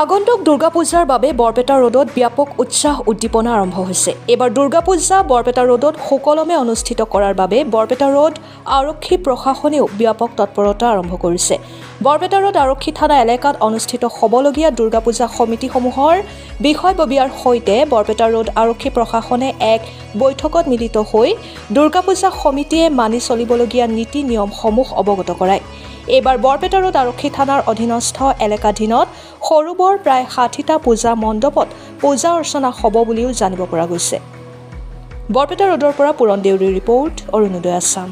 আগন্তুক দুৰ্গা পূজাৰ বাবে বৰপেটা ৰোডত ব্যাপক উৎসাহ উদ্দীপনা আৰম্ভ হৈছে। এইবাৰ দুৰ্গা পূজা বৰপেটা ৰোডত সুকলমে অনুষ্ঠিত কৰাৰ বাবে বৰপেটা ৰোড আৰক্ষী প্ৰশাসনেও ব্যাপক তৎপৰতা আৰম্ভ কৰিছে। বৰপেটা ৰোড আৰক্ষী থানা এলেকাত অনুষ্ঠিত হ'বলগীয়া দুৰ্গা পূজা সমিতিসমূহৰ বিষয়ববীয়াৰ সৈতে বৰপেটা ৰোড আৰক্ষী প্ৰশাসনে এক বৈঠকত মিলিত হৈ দুৰ্গা পূজা সমিতিয়ে মানি চলিবলগীয়া নীতি নিয়মসমূহ অৱগত কৰায়। এইবাৰ বৰপেটা ৰোড আৰক্ষী থানাৰ অধীনস্থ এলেকাধীনত সৰু বৰ প্ৰায় ৬০টা পূজা মণ্ডপত পূজা অৰ্চনা হ'ব বুলিও জানিব পৰা গৈছে। বৰপেটা ৰোডৰ পৰা পূৰণ দেউৰীৰ ৰিপৰ্ট, অৰুণোদয় আছাম।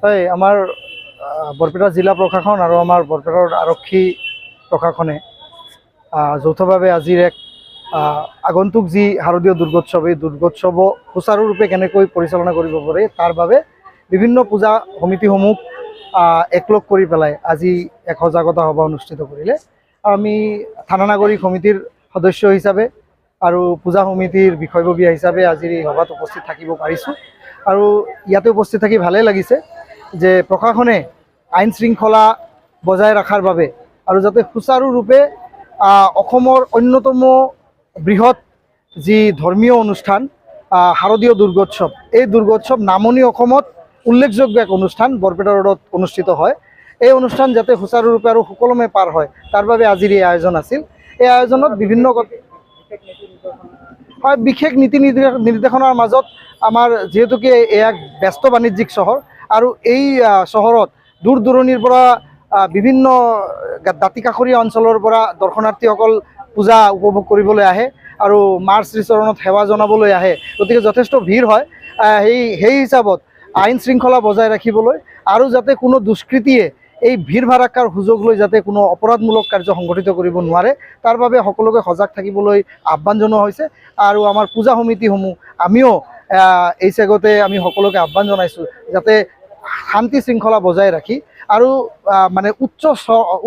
হয়, আমাৰ বৰপেটা জিলা প্ৰশাসন আৰু আমাৰ বৰপেটা ৰোড আৰক্ষী প্ৰশাসনে যৌথভাৱে আজিৰ এক আগন্তুক যি শাৰদীয় দুৰ্গোৎসৱ, এই দুৰ্গোৎসৱ সুচাৰুৰূপে কেনেকৈ পৰিচালনা কৰিব পাৰে তাৰ বাবে বিভিন্ন পূজা সমিতিসমূহ একলগ কৰি পেলাই আজি এক সজাগতা সভা অনুষ্ঠিত কৰিলে। আমি থানা নাগৰিক সমিতিৰ সদস্য হিচাপে আৰু পূজা সমিতিৰ বিষয়ববীয়া হিচাপে আজিৰ এই সভাত উপস্থিত থাকিব পাৰিছোঁ। আৰু ইয়াতে উপস্থিত থাকি ভালেই লাগিছে যে প্ৰশাসনে আইন শৃংখলা বজাই ৰখাৰ বাবে আৰু যাতে সুচাৰুৰূপে অসমৰ অন্যতম বৃহৎ যি ধৰ্মীয় অনুষ্ঠান শাৰদীয় দুৰ্গোৎসৱ, এই দুৰ্গোৎসৱ নামনি অসমত উল্লেখযোগ্য এক অনুষ্ঠান বৰপেটা ৰোডত অনুষ্ঠিত হয়। এই অনুষ্ঠান যাতে সুচাৰুৰূপে আৰু সুকলমে পাৰ হয় তাৰ বাবে আজিৰ এই আয়োজন আছিল। এই আয়োজনত বিভিন্ন বিশেষ নীতি নিৰ্দেশনাৰ মাজত আমাৰ যিহেতুকে এক ব্যস্ত বাণিজ্যিক চহৰ আৰু এই চহৰত দূৰ দূৰণিৰ পৰা বিভিন্ন দাঁতিকাষৰীয়া অঞ্চলৰ পৰা দৰ্শনাৰ্থীসকল পূজা উপভোগ কৰিবলৈ আহে আৰু মাৰ শ্ৰীচৰণত সেৱা জনাবলৈ আহে, গতিকে যথেষ্ট ভিৰ হয়। সেই হিচাপত আইন শৃংখলা বজাই ৰাখিবলৈ আৰু যাতে কোনো দুষ্কৃতিয়ে এই ভিৰ ভাৰাক্কাৰ সুযোগ লৈ যাতে কোনো অপৰাধমূলক কাৰ্য সংঘটিত কৰিব নোৱাৰে তাৰ বাবে সকলোকে সজাগ থাকিবলৈ আহ্বান জনোৱা হৈছে। আৰু আমাৰ পূজা সমিতিসমূহ আমিও এই চেগতে আমি সকলোকে আহ্বান জনাইছোঁ যাতে শান্তি শৃংখলা বজাই ৰাখি আৰু মানে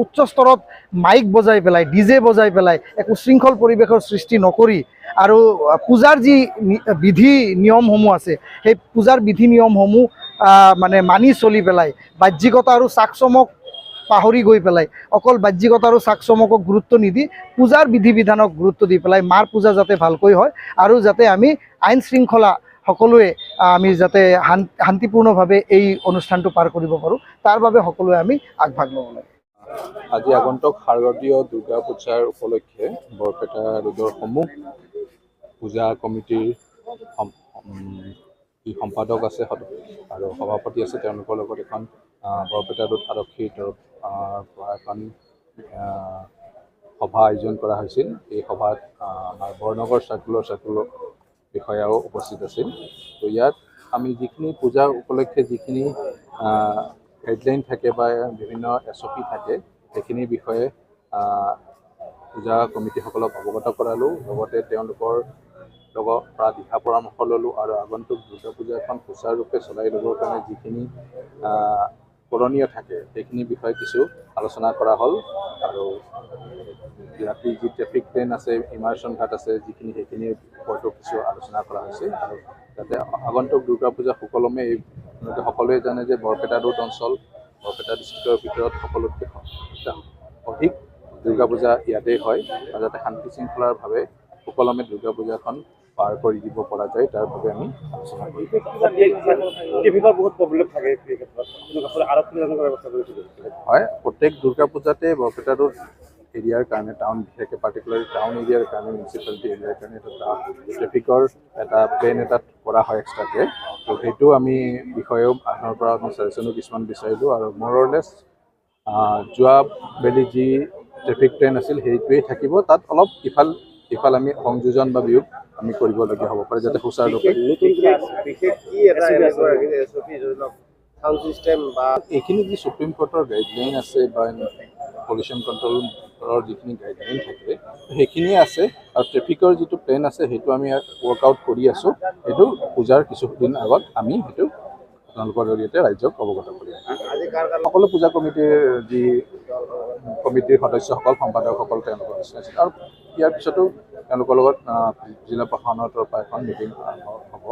উচ্চ স্তৰত মাইক বজাই পেলাই ডিজে বজাই পেলাই এক উশৃংখল পৰিৱেশৰ সৃষ্টি নকৰি আৰু পূজাৰ যি বিধি নিয়মসমূহ আছে সেই পূজাৰ বিধি নিয়মসমূহ মানে মানি চলি পেলাই বাহ্যিকতা আৰু চাক চমক পাহৰি গৈ পেলাই অকল বাহ্যিকতা আৰু চাক চমকক গুৰুত্ব নিদি পূজাৰ বিধি বিধানক গুৰুত্ব দি পেলাই মাৰ পূজা যাতে ভালকৈ হয় আৰু যাতে আমি আইন শৃংখলা সকলোৱে আমি যাতে শান্তিপূৰ্ণভাৱে এই অনুষ্ঠানটো পাৰ কৰিব পাৰোঁ তাৰ বাবে সকলোৱে আমি আগভাগ ল'ব লাগে। আজি আগন্তুক শাৰদীয় দুৰ্গা পূজাৰ উপলক্ষে বৰপেটা ৰোডৰ সমূহ পূজা কমিটিৰ যি সম্পাদক আছে আৰু সভাপতি আছে তেওঁলোকৰ লগত এখন বৰপেটা ৰোড আৰক্ষীৰ পৰা এখন সভা আয়োজন কৰা হৈছিল। এই সভাত আমাৰ বৰনগৰ চাৰ্কুলৰ বিষয়াও উপস্থিত আছিল। তো ইয়াত আমি যিখিনি পূজা উপলক্ষে যিখিনি গাইডলাইন থাকে বা বিভিন্ন SOP থাকে সেইখিনিৰ বিষয়ে পূজা কমিটিসকলক অৱগত কৰালোঁ, লগতে তেওঁলোকৰ লগত পৰা দিহা পৰামৰ্শ ল'লোঁ আৰু আগন্তুক দুৰ্গা পূজাখন সুচাৰুৰূপে চলাই ল'বৰ কাৰণে যিখিনি কৰণীয় থাকে সেইখিনিৰ বিষয়ে কিছু আলোচনা কৰা হ'ল। আৰু ৰাতি যি ট্ৰেফিক প্লেন আছে, ইমাৰ্চন ঘাট আছে যিখিনি সেইখিনিৰ ওপৰতো কিছু আলোচনা কৰা হৈছে। আৰু যাতে আগন্তুক দুৰ্গা পূজা সুকলমে সকলোৱে জানে যে বৰপেটা ৰোড অঞ্চল বৰপেটা ডিষ্ট্ৰিক্টৰ ভিতৰত সকলোতকৈ অধিক দুৰ্গা পূজা ইয়াতেই হয় আৰু যাতে শান্তি শৃংখলাৰভাৱে সুকলমে দুৰ্গা পূজাখন পাৰ কৰি দিব পৰা যায় তাৰ বাবে আমি আলোচনা কৰিম। হয়, প্ৰত্যেক দুৰ্গা পূজাতে বৰপেটা ৰোড এৰিয়াৰ কাৰণে টাউন বিশেষকৈ পাৰ্টিকুলাৰলি টাউন এৰিয়াৰ কাৰণে মিউনিচিপালিটি এৰিয়াৰ কাৰণে এটা ট্ৰেফিকৰ এটা প্লেন এটা কৰা হয় এক্সট্ৰাকৈ। তো সেইটো আমি বিষয়েও আনৰ পৰা আমি ছাজেশ্যনো কিছুমান বিচাৰিলোঁ আৰু মৰলেছ যোৱাবেলি যি ট্ৰেফিক প্লেন আছিল সেইটোৱেই থাকিব। তাত অলপ ইফাল আমি সংযোজন বা বিয়োগ আমি কৰিবলগীয়া হ'ব পাৰে যাতে সুচাৰুৰূপে এইখিনি যি সুপ্ৰিম কোৰ্টৰ গাইডলাইন আছে বা পলিউশ্যন কণ্ট্ৰলৰ যিখিনি গাইডলাইন থাকে সেইখিনিয়ে আছে আৰু ট্ৰেফিকৰ যিটো প্লেন আছে সেইটো আমি ৱৰ্কআউট কৰি আছোঁ। সেইটো পূজাৰ কিছুদিন আগত আমি সেইটো আপোনালোকৰ জৰিয়তে ৰাইজক অৱগত কৰি আছোঁ। সকলো পূজা কমিটিৰ যি কমিটিৰ সদস্যসকল সম্পাদকসকল তেওঁলোকৰ নিশ্চয় আছিল আৰু ইয়াৰ পিছতো তেওঁলোকৰ লগত জিলা প্ৰশাসনৰ তৰফৰ পৰা এখন মিটিং আৰম্ভ হ'ব।